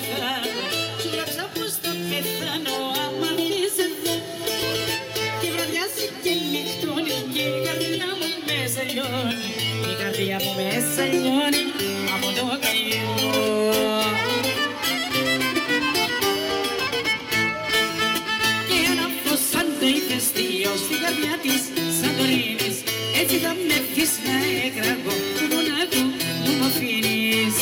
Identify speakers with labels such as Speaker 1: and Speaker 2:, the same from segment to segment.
Speaker 1: πεθάνω. Σου γράψα πως θα πεθάνω άμα έρθεις εδώ. Και βραδιάζει και νυχτώνει και η καρδιά μου μέσα λιώνει. Η καρδιά μου μέσα λιώνει από το καημό. Και ένα φως σαν το ηφαιστείο στην καρδιά της Σαντορίνης, έτσι θα με αφήσεις να εκραγώ, που μονάχο μου μ' αφήνεις.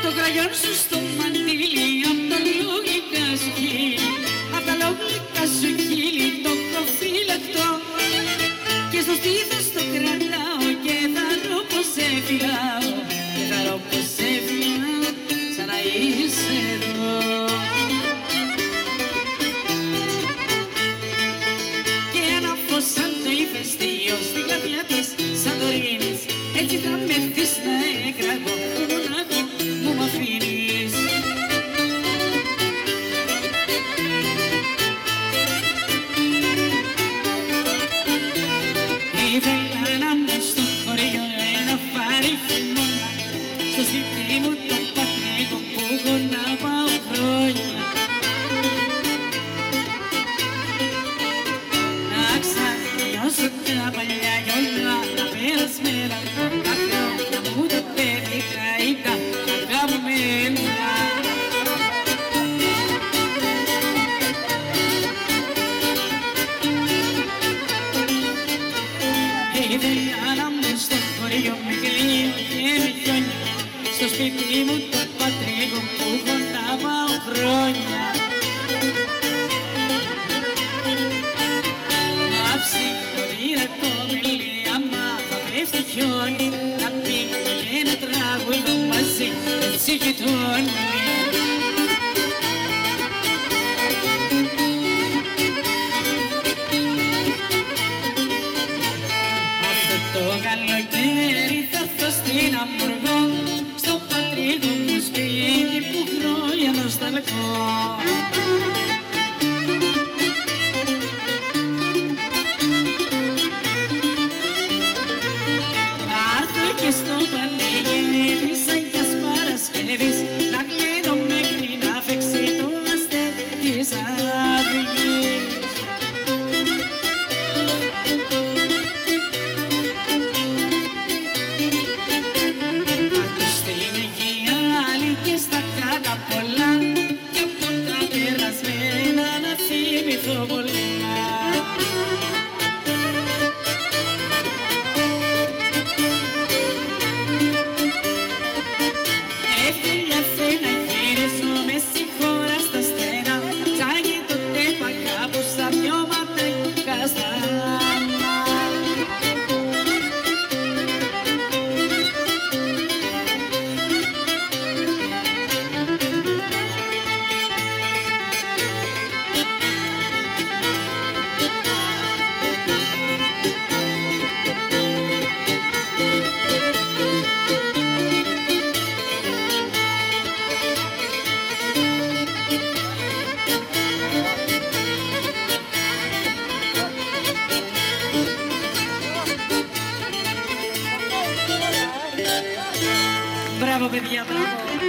Speaker 1: Το κραγιόν σου στο μαντίλι, απ' τα λογικά σου χείλη, απ' τα λογικά σου χείλη, το προφύλακτο. Και στο στήθος το κρατάω και θα ρω πως σε φυλάω, και θα ρω πως σε φυλάω, σαν να είσαι εδώ. Και ένα φως σαν το ηφαιστείο στην καρδιά της Σαντορίνης, έτσι θα με αφήσεις να εκραγώ, που μονάχο μου μ' αφήνεις. Ήθελα να μπω στο χωριό ένα φάρι χειμώνα, στο σπίτι μου το πατρικό που έχω να πάω χρόνια. Να ξανανιώσω τα παλιά γιόλα, τα περασμένα τα χρόνια μου, τα παιδικά ήταν αγαπημένα. Ήθελα να μπω στο χωριό με κλείνει και με χιόνια, στο σπίτι μου το πατρικό που έχω να πάω χρόνια. Να ψυχοδίρα το μελί, άμα θα πέφτει χιόνι, να πίνω και ένα τραγούδι μαζί, έτσι γειτόνι. Το καλοκαίρι θα έρθω στην Αμβουργό, στο πατρικό μου σπίτι που χρόνια νοσταλγώ. Θα έρθω και στο πανηγύρι της Αγίας Παρασκευής, να κλείνω μέχρι να φέξει το αστέρι της αυγής. Στα κάτα πολλά κι από τα περασμένα να θυμηθώ πολλά. Έφυγε να γυρίσω με συγχώρα στα στενά, τσάγει το τέπα κάπου σαν δυο ματέκα καστανά. Μπράβο παιδιά, μπράβο.